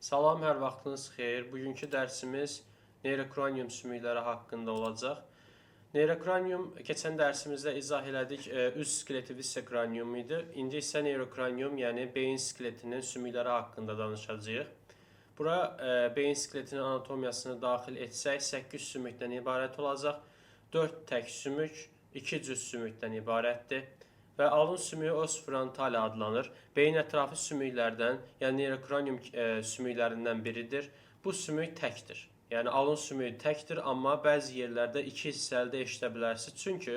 Salam, hər vaxtınız xeyir. Bugünkü dərsimiz neyrokranium sümükləri haqqında olacaq. Neyrokranium keçən dərsimizdə izah elədik, üst skeleti viscerokranium idi. İndi isə neyrokranium, yəni beyin skeletinin sümükləri haqqında danışacağıq. Bura beyin skeletinin anatomiyasını daxil etsək 8 sümükdən ibarət olacaq. 4 tək sümük, 2 cüt sümükdən ibarətdir. Və alın sümüyü os frontale adlanır. Beyin ətrafı sümüklərdən, yəni neyrokranium sümüklərindən biridir. Bu sümük təkdir. Yəni alın sümüyü təkdir, amma bəzi yerlərdə iki hissəli eşidə bilərsiniz. Çünki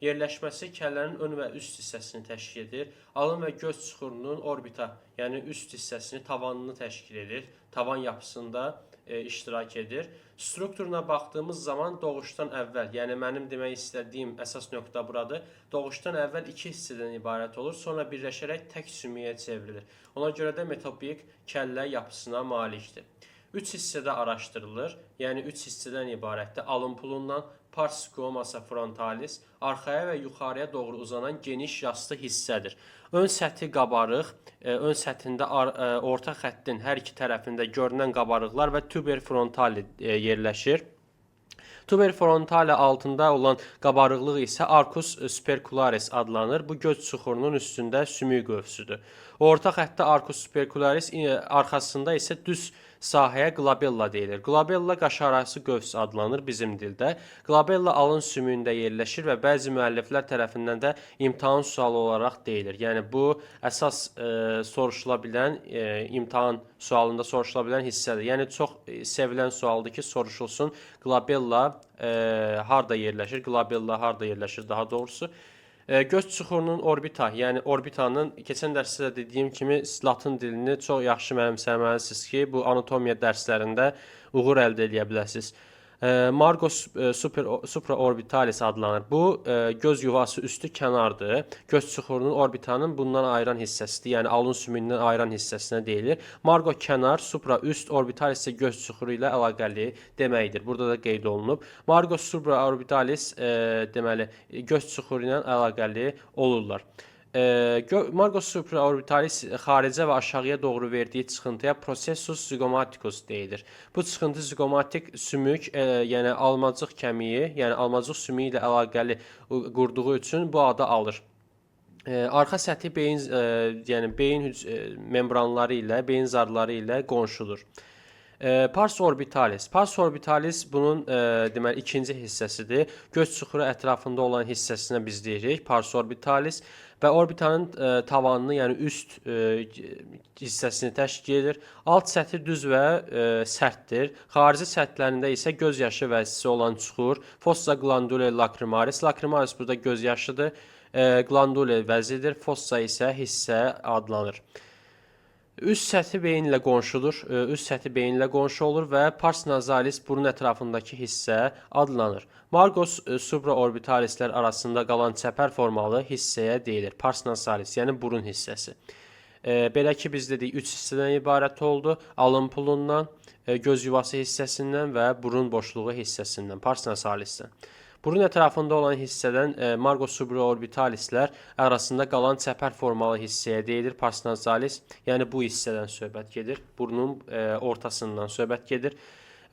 yerləşməsi kəllənin ön və üst hissəsini təşkil edir. Alın və göz çuxurunun orbita, yəni üst hissəsini, tavanını təşkil edir. Tavan yapısında iştirak edir. Strukturuna baxdığımız zaman doğuşdan əvvəl, yəni mənim demək istədiyim əsas nöqtə buradır. Doğuşdan əvvəl iki hissədən ibarət olur, sonra birləşərək tək sümüyə çevrilir. Ona görə də metopik kəllə yapısına malikdir. 3 hissədə araşdırılır, yəni 3 hissədən ibarətdir. Alın pulundan pars squamous frontalis arxaya və yuxarıya doğru uzanan geniş yastı hissədir. Ön səthi qabarıq, ön səthində orta xəttin hər iki tərəfində görünən qabarıqlar və tuber frontali yerləşir. Tuber frontale altında olan qabarıqlıq isə arcus supercularis adlanır. Bu göz çuxurunun üstündə sümük qövsüdür. Orta xəttdə arcus supercularis, arxasında isə düz sahəyə glabella deyilir. Glabella qaşarası qövs adlanır bizim dildə. Glabella alın sümüyündə yerləşir və bəzi müəlliflər tərəfindən də imtahan sualı olaraq deyilir. Yəni bu əsas soruşula bilən, imtahan sualında soruşula bilən hissədir. Yəni çox sevilən sualdır ki, soruşulsun glabella harda yerləşir, glabella harda yerləşir daha doğrusu. Göz çuxurunun orbita, yəni orbitanın keçən dərsdə dediyim kimi latın dilini çox yaxşı mənimsəməlisiniz ki, bu anatomiya dərslərində uğur əldə edə biləsiniz. Margo supraorbitalis adlanır. Bu göz yuvası üstü kənardır. Göz çuxurunun orbitanın bundan ayıran hissəsidir. Yəni alın sümüyündən ayıran hissəsinə deyilir. Margo kənar, supra üst, orbitalis isə göz çuxuru ilə əlaqəli deməkdir. Burada da qeyd olunub. Margo supraorbitalis deməli göz çuxuru ilə əlaqəli olurlar. Margo supraorbitalis xaricə və aşağıya doğru verdiyi çıxıntıya processus zygomaticus deyilir. Bu çıxıntı zygomatik sümük, yəni almacıq kəmiyi, yəni almacıq sümüyü ilə əlaqəli qurduğu üçün bu adı alır. Arxa səthi beyin, yəni beyin membranları ilə, beyin zarları ilə qonşudur. Pars orbitalis. Pars orbitalis bunun deməli ikinci hissəsidir. Göz çuxuru ətrafında olan hissəsinə biz deyirik pars orbitalis və orbitanın tavanını, yəni üst hissəsini təşkil edir. Alt səthi düz və sərtdir. Xarici səthlərində isə göz yaşı vəzisi olan çuxur, fossa glandulae lacrimalis. Lacrimalis burada göz yaşıdır. Glandulae vəzidir. Fossa isə hissə adlanır. Üst səthi beyinlə qonşudur. Üst səthi beyinlə qonşu olur və pars nasalis burun ətrafındakı hissə adlanır. Margos supraorbitalislər arasında qalan çəpər formalı hissəyə deyilir. Pars nasalis, yəni burun hissəsi. Belə ki, biz dedik 3 hissədən ibarət oldu. Alın pulundan, göz yuvası hissəsindən və burun boşluğu hissəsindən, pars nasalisdən. Burun ətrafında olan hissədən margo supraorbitalislər arasında qalan çəpər formalı hissəyə deyilir, pars nasalis. Yəni bu hissədən söhbət gedir, burnun ortasından söhbət gedir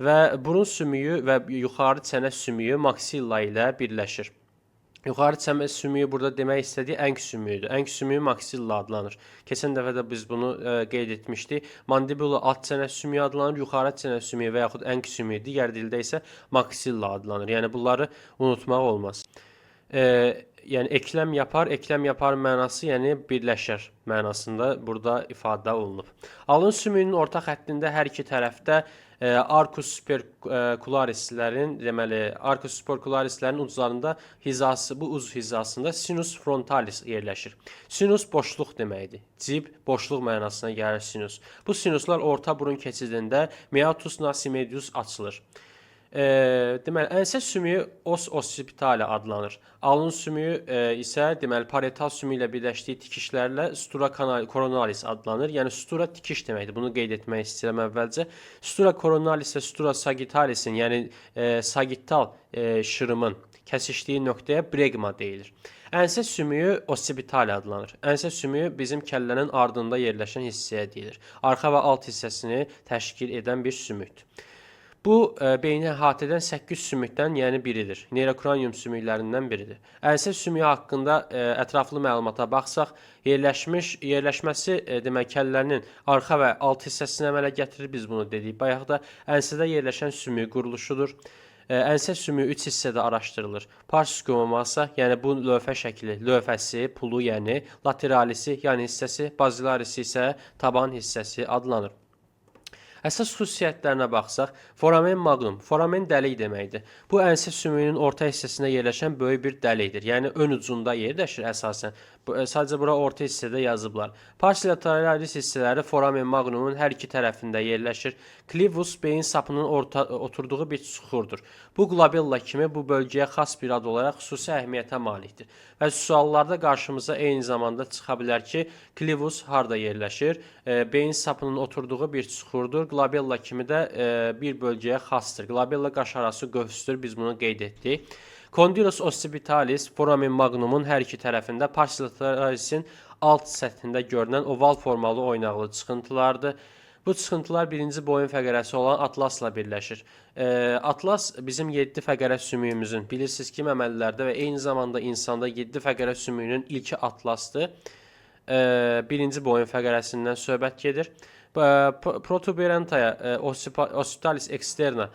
və burun sümüyü və yuxarı çənə sümüyü maksilla ilə birləşir. Yuxarı çənə sümüyü burada demək istədiyi əng sümüyüdür. Əng sümüyü maksilla adlanır. Keçən dəfə də biz bunu qeyd etmişdik. Mandibula alt çənə sümüyü adlanır, yuxarı çənə sümüyü və yaxud əng sümüyü, digər dildə isə maksilla adlanır. Yəni bunları unutmaq olmaz. Yəni ekləm yapar mənası, yəni birləşər mənasında burada ifadə olunub. Alın sümüyünün orta xəttində hər iki tərəfdə arcus supercularislərin, deməli arcus supercularislərin uclarında hizası, bu uc hizasında sinus frontalis yerləşir. Sinus boşluq deməkdir. Cib boşluq mənasına gəlir sinus. Bu sinuslar orta burun keçidində meatus nasi-medius açılır. Deməli, ənsə sümüyü os occipitale adlanır. Alın sümüyü isə deməli parietal sümüyü ilə birləşdiyi tikişlərlə stura coronalis adlanır. Yəni stura tikiş deməkdir. Bunu qeyd etmək istəyirəm əvvəlcə. Stura coronalis və stura sagittalisin, yəni sagittal şırımın kəsişdiyi nöqtəyə bregma deyilir. Ənsə sümüyü occipitali adlanır. Ənsə sümüyü bizim kəllənin ardında yerləşən hissəyə deyilir. Arxa və alt hissəsini təşkil edən bir sümükdür. Bu, beyni əhatə edən 8 sümükdən yəni biridir. Neyrokranium sümüklərindən biridir. Ənsə sümüyü haqqında ətraflı məlumata baxsaq, yerləşməsi demək kəllənin arxa və alt hissəsini əmələ gətirir. Biz bunu dedik. Bayaq da ənsədə yerləşən sümük quruluşudur. Ənsə sümüyü 3 hissədə araşdırılır. Pars squamosa'sa, yəni bu lövhə şəkli, lövhəsi, pulu, yəni lateralisi, yan hissəsi, basilarisi isə taban hissəsi adlanır. Əsas xüsusiyyətlərinə baxsaq, foramen magnum, foramen dəlik deməkdir. Bu ənsə sümüyünün orta hissəsində yerləşən böyük bir dəlikdir. Yəni ön ucunda yerləşir əsasən. Sadəcə bura orta hissədə yazıblar. Pars lateralis hissələri foramen magnumun hər iki tərəfində yerləşir. Clivus beyin sapının oturduğu bir çuxurdur. Bu glabella kimi bu bölgəyə xas bir ad olaraq xüsusi əhəmiyyətə malikdir. Və suallarda qarşımıza eyni zamanda çıxa bilər ki, clivus harda yerləşir? Beyin sapının oturduğu bir çuxurdur. Glabella kimi də bir bölgəyə xasdır. Glabella qaşarası qövsdür. Biz bunu qeyd etdik. Condylus occipitalis foramen magnumun hər iki tərəfində, pars lateralisin alt səthində görünən oval formalı oynaqlı çıxıntılardır. Bu çıxıntılar birinci boyun fəqərəsi olan atlasla birləşir. Atlas bizim 7 fəqərə sümüyümüzün, bilirsiniz ki, məməlilərdə və eyni zamanda insanda 7 fəqərə sümüyünün ilki atlasdır. Birinci boyun fəqərəsindən söhbət gedir. Protuberantaya occipitalis externa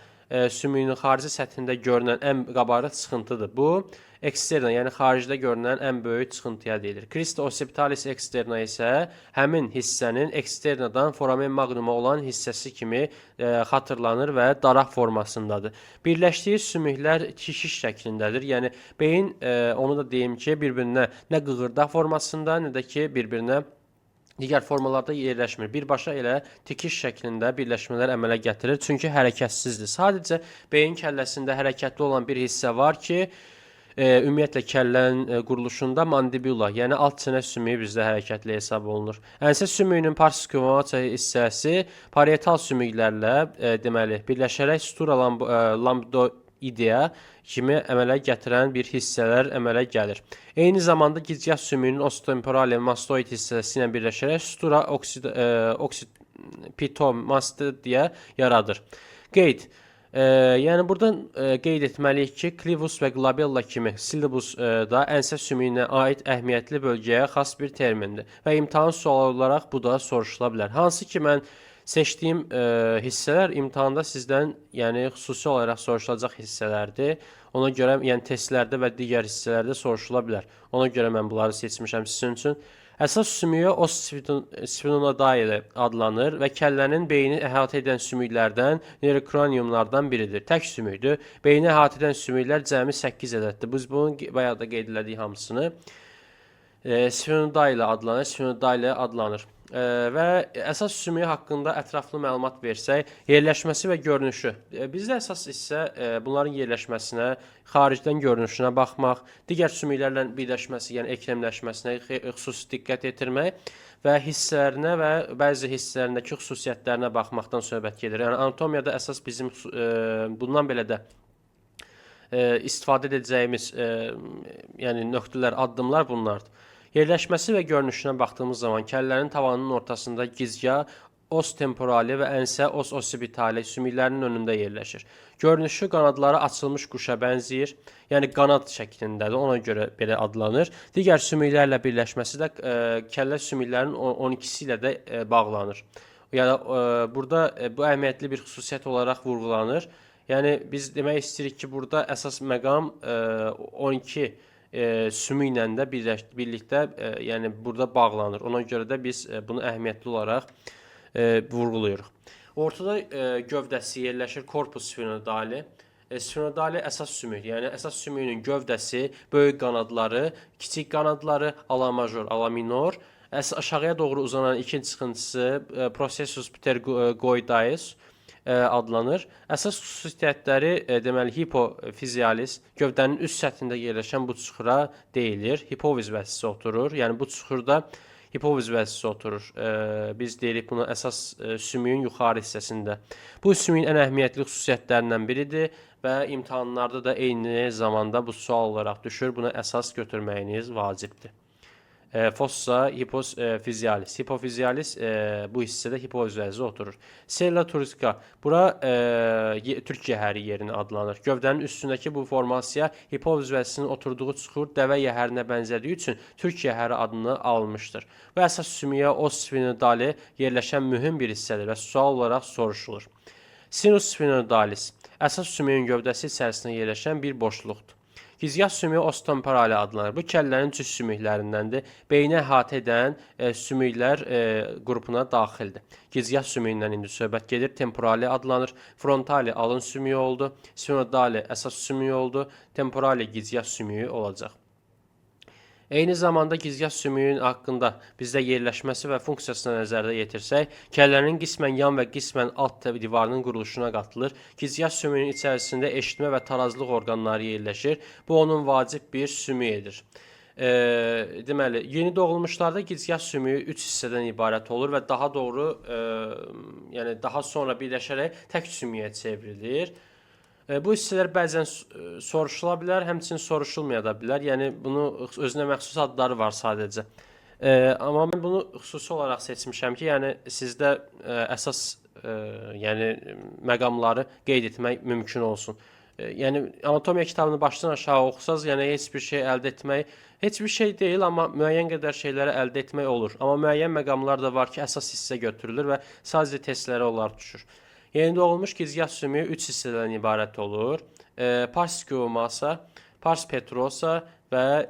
sümüyünün xarici səthində görünən ən qabarıq çıxıntıdır. Bu, eksterna, yəni xaricdə görünən ən böyük çıxıntıya deyilir. Crista occipitalis externa isə həmin hissənin eksternadan foramen magnuma olan hissəsi kimi xatırlanır və daraq formasındadır. Birləşdiyi sümüklər tikiş şəklindədir. Yəni, beyin, onu da deyim ki, bir-birinə nə qığırdaq formasında, nə də ki, bir-birinə digər formalarda yerləşmir. Birbaşa elə tikiş şəklində birləşmələr əmələ gətirir. Çünki hərəkətsizdir. Sadəcə beyin kəlləsində hərəkətli olan bir hissə var ki, ümumiyyətlə kəllənin quruluşunda mandibula, yəni alt çənə sümüyü bizdə hərəkətli hesab olunur. Ənsə sümüyünün pars squamosa'ya hissəsi parietal sümüklərlə deməli birləşərək sutura lambdoidea kimi əmələ gətirən bir hissələr əmələ gəlir. Eyni zamanda gicgah sümüyünün osteotemporale mastoid hissəsi ilə birləşərək sutura occipitomastoidea yaradır. Qeyd. Yəni buradan qeyd etməliyik ki, clivus və glabella kimi syllabus da ənsə sümüyünə aid əhəmiyyətli bölgəyə xas bir termindir və imtahan sualı olaraq bu da soruşula bilər. Hansı ki, mən seçdiyim hissələr imtahanda sizdən, yəni xüsusi olaraq soruşulacaq hissələrdir. Ona görə, yəni testlərdə və digər hissələrdə soruşula bilər. Ona görə mən bunları seçmişəm sizin üçün. Əsas sümüyü os sphenoidea adlanır və kəllənin beyni əhatə edən sümüklərdən, neyrokraniumlardan biridir. Tək sümükdür. Beyni əhatə edən sümüklər cəmi 8 ədəddir. Biz bunu bayaq da qeyd elədik hamısını. Sphenoidea adlanır. Və əsas sümüyü haqqında ətraflı məlumat versək, yerləşməsi və görünüşü. Bizdə əsas hissə bunların yerləşməsinə, xaricdən görünüşünə baxmaq, digər sümüklərlə birləşməsi, yəni eklemləşməsinə xüsusi diqqət yetirmək və hissələrinə və bəzi hissələrindəki xüsusiyyətlərinə baxmaqdan söhbət gedir. Yəni anatomiyada əsas bizim bundan belə də istifadə edəcəyimiz yəni nöqtələr, addımlar bunlardır. Yerləşməsi və görünüşünə baxdığımız zaman kəllənin tavanının ortasında gicgah, os temporali və ənsə os occipitali sümüklərinin önündə yerləşir. Görünüşü qanadları açılmış quşa bənzəyir. Yəni qanad şəklindədir, ona görə belə adlanır. Digər sümüklərlə birləşməsi də kəllə sümüklərinin 12-si ilə də bağlanır. Yəni burada bu əhəmiyyətli bir xüsusiyyət olaraq vurğulanır. Yəni biz demək istəyirik ki, burada əsas məqam 12 sümüklə də birlikdə yəni burada bağlanır. Ona görə də biz bunu əhəmiyyətli olaraq vurğuluyuruq. Ortada gövdəsi yerləşir korpus sphenoidali. Sphenoidali əsas sümük, yəni əsas sümüyünün gövdəsi, böyük qanadları, kiçik qanadları, ala major, ala minor, aşağıya doğru uzanan ikinci çıxıntısı processus pterygoideus adlanır. Əsas xüsusiyyətləri deməli hipofizialis, gövdənin üst səthində yerləşən bu çuxura deyilir. Hipofiz vəsisi oturur. Yəni bu çuxurda hipofiz vəzisi oturur. Biz deyirik buna əsas sümüyün yuxarı hissəsində. Bu sümüyün ən əhəmiyyətli xüsusiyyətlərindən biridir və imtahanlarda da eyni zamanda bu sual olaraq düşür. Buna əsas götürməyiniz vacibdir. Fossa hipofizialis. Hipofizialis bu hissədə hipofiz vəzi oturur. Sella turcica. Bura türk yəhəri yerinə adlanır. Gövdənin üstündəki bu formasiya hipofiz vəzisinin oturduğu çuxur dəvə yəhərinə bənzədiyi üçün türk yəhəri adını almışdır. Bu əsas sümüyə os sphenoidali yerləşən mühüm bir hissədir və sual olaraq soruşulur. Sinus sphenoidalis. Əsas sümüyün gövdəsi içərisində yerləşən bir boşluqdur. Gizgah sümüyü os temporale adlanır. Bu kəllənin cüt sümüklərindəndir. Beyni əhatə edən sümüklər qrupuna daxildir. Gizgah sümüyündən indi söhbət gedir. Temporale adlanır. Frontali alın sümüyü oldu. Sphenoidali əsas sümüyü oldu. Temporale gizgah sümüyü olacaq. Eyni zamanda gizgah sümüyün haqqında bizdə yerləşməsi və funksiyasına nəzərdə yetirsək, kəllənin qismən yan və qismən alt divarının quruluşuna qatılır. Gizgah sümüyünün içərisində eşitmə və tarazlıq orqanları yerləşir. Bu onun vacib bir sümüyüdür. Deməli, yeni doğulmuşlarda gizgah sümüyü 3 hissədən ibarət olur və daha doğru, yəni daha sonra birləşərək tək sümüyə çevrilir. Bu hissələr bəzən soruşula bilər, həmçinin soruşulmaya da bilər. Yəni bunu özünə məxsus adları var sadəcə. Amma mən bunu xüsusi olaraq seçmişəm ki, yəni sizdə əsas yəni məqamları qeyd etmək mümkün olsun. Yəni anatomiya kitabını başdan aşağı oxusaz, yəni heç bir şey əldə etmək heç bir şey deyil, amma müəyyən qədər şeyləri əldə etmək olur. Amma müəyyən məqamlar da var ki, əsas hissə götürülür və sadəcə testlərə onlar düşür. Yeni doğulmuş gizgah sümüyü 3 hissədən ibarət olur. Pars squamata, pars petrosa və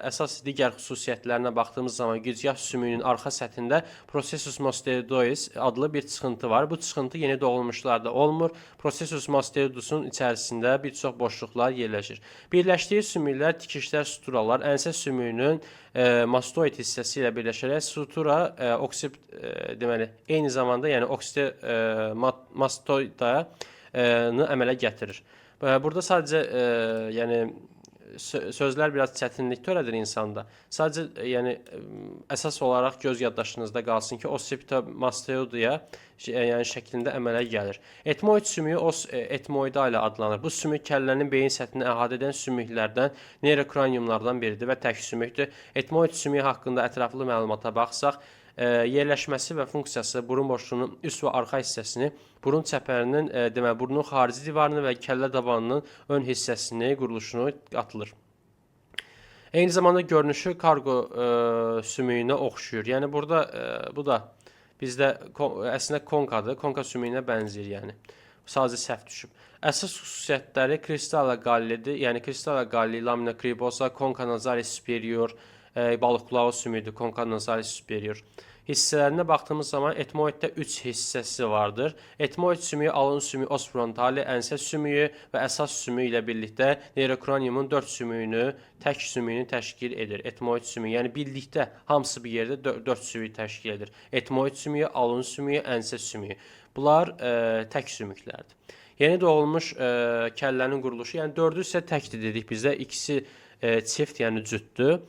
əsas digər xüsusiyyətlərinə baxdığımız zaman gizgah sümüyünün arxa səthində processus mastoidois adlı bir çıxıntı var. Bu çıxıntı yeni doğulmuşlarda olmur. Processus mastoidosun içərisində bir çox boşluqlar yerləşir. Birləşdiyi sümüklər, tikişlər, suturalar,ənsə sümüyünün mastoid hissəsi ilə birləşərək sutura deməli eyni zamanda yəni mastoidanı əmələ gətirir. Burada sadəcə yəni sözlər biraz çətinlik törədir insanda. Sadəcə yəni əsas olaraq göz yaddaşınızda qalsın ki, ossipitomastoidea yəni şəklində əmələ gəlir. Etmoid sümüyü os etmoida ilə adlanır. Bu sümük kəllənin beyin səthini əhatə edən sümüklərdən, neyrokraniumlardan biridir və tək sümükdür. Etmoid sümüyü haqqında ətraflı məlumata baxsaq, yerləşməsi və funksiyası burun boşluğunun üst və arxa hissəsini, burun çəpərinin, deməli burnun xarici divarını və kəllə dabanının ön hissəsini, quruluşunu qatılır. Eyni zamanda görünüşü kargo sümüyünə oxşuyur. Yəni burada bu da bizdə əslində konkadır, konka sümüyünə bənzəyir yəni. Sadəcə səhv düşüb. Əsas xüsusiyyətləri kristalla qallidir. Yəni kristalla qalli, lamina cribosa, conca nasalis superior, balıqlağı sümüyüdür, conca nasalis superior. Hissələrinə baxdığımız zaman etmoiddə 3 hissəsi vardır. Etmoid sümüyü, alın sümüyü, os frontali, ənsə sümüyü və əsas sümüyü ilə birlikdə neyrokraniumun 4 sümüyünü, tək sümüyünü təşkil edir. Etmoid sümüyü, yəni birlikdə hamısı bir yerdə 4 sümüyü təşkil edir. Etmoid sümüyü, alın sümüyü, ənsə sümüyü. Bunlar tək sümüklərdir. Yeni doğulmuş kəllənin quruluşu, yəni 4'ü isə təkdir dedik bizdə, ikisi çift, yəni cütdür.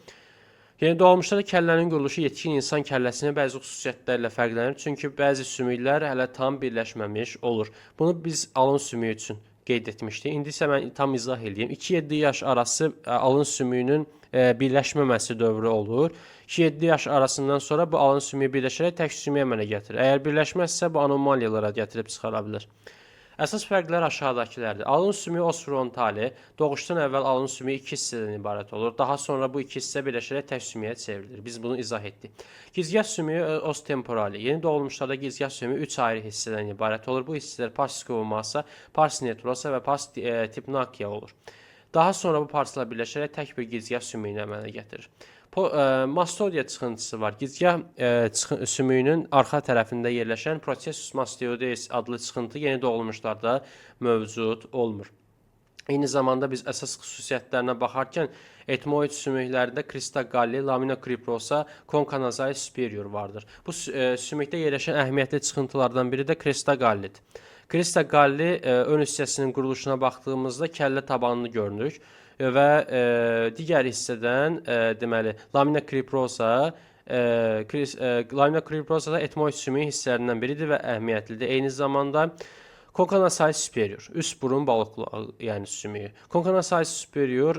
Yeni doğulmuşlarda kəllənin quruluşu yetkin insan kəlləsinin bəzi xüsusiyyətlərlə fərqlənir. Çünki bəzi sümüklər hələ tam birləşməmiş olur. Bunu biz alın sümüyü üçün qeyd etmişdik. İndi isə mən tam izah edeyim. 2-7 yaş arası alın sümüyünün birləşməməsi dövrü olur. 2-7 yaş arasından sonra bu alın sümüyü birləşərək tək sümüyə əmələ gətirir. Əgər birləşməzsə bu anomaliyalara gətirib çıxara bilər. Əsas fərqlər aşağıdakılardır. Alın sümüyü os frontali, doğuşdan əvvəl alın sümüyü 2 hissədən ibarət olur. Daha sonra bu 2 hissə birləşərək tək sümüyə çevrilir. Biz bunu izah etdik. Gizgah sümüyü os temporali. Yeni doğulmuşlarda gizgah sümüyü 3 ayrı hissədən ibarət olur. Bu hissələr pars squamata, pars netulosa və pars tipnakia olur. Daha sonra bu parslar birləşərək tək bir gizgah sümüyünü əmələ gətirir. Mastoidea çıxıntısı var. Gizgah sümüyünün arxa tərəfində yerləşən processus mastoideus adlı çıxıntı yeni doğulmuşlarda mövcud olmur. Eyni zamanda biz əsas xüsusiyyətlərinə baxarkən etmoid sümüklərində crista galli, lamina criprosa, conca nasalis superior vardır. Bu sümükdə yerləşən əhəmiyyətli çıxıntılardan biri də crista gallidir. Crista galli ön hissəsinin quruluşuna baxdığımızda kəllə tabanını görünür və digər hissədən deməli lamina criprosa Lamina cribrosa da etmoid sümüyü hissələrindən biridir və əhəmiyyətlidir. Eyni zamanda Conchonasalus superior, üst burun balıqlağı, yəni sümüyü. Conchonasalus superior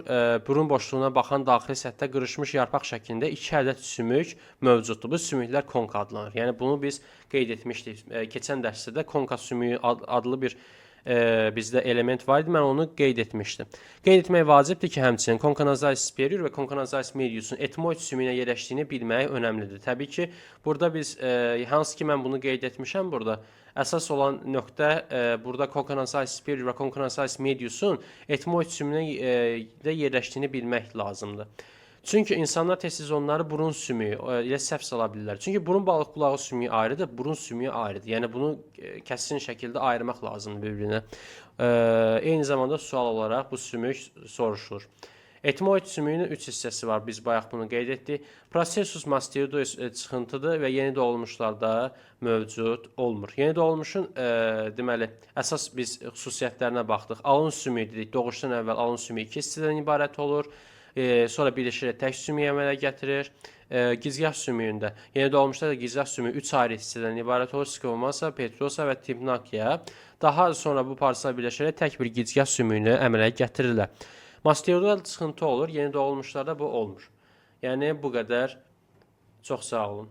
burun boşluğuna baxan daxili səthdə qırışmış yarpaq şəklində 2 ədəd sümük mövcuddur. Bu sümüklər konka adlanır. Yəni bunu biz qeyd etmişdik. Keçən dərsdə konka sümüyü adlı bir bizdə element var idi. Mən onu qeyd etmişdim. Qeyd etmək vacibdir ki, həmçinin Conchonasalus superior və Conchonasalus medius'un etmoid sümüyünə yerləşdiyini bilmək önəmlidir. Təbii ki, burada biz hansı ki mən bunu qeyd etmişəm burada, əsas olan nöqtə burada Conchonasalus superior və Conchonasalus medius'un etmoid sümüyünə yerləşdiyini bilmək lazımdır. Çünki insanlar tez-tez onları burun sümüyü ilə səhv sala bilirlər. Çünki burun balıq qulağı sümüyü ayrıdır, burun sümüyü ayrıdır. Yəni bunu kəsin şəkildə ayırmaq lazımdır bir-birinə. Eyni zamanda sual olaraq bu sümük soruşulur. Etmoid sümüyünün 3 hissəsi var. Biz bayaq bunu qeyd etdik. Processus mastoidosus çıxıntıdır və yeni doğulmuşlarda mövcud olmur. Yeni doğulmuşun deməli əsas biz xüsusiyyətlərinə baxdıq. Alın sümüyü dedik. Doğuşdan əvvəl alın sümüyü 2 hissədən ibarət olur. Sonra birləşərək tək sümüyü əmələ gətirir. Gizgah sümüyündə yeni doğulmuşda da gizgah sümüyü 3 ayrı hissədən ibarət olur. Squamata, petrosa və timnakia. Daha sonra bu parçalar birləşərək tək bir gizgah sümüyünü əmələ gətirirlər. Mastoidal çıxıntı olur. Yeni doğulmuşlarda bu olmur. Yəni bu qədər. Çox sağ olun.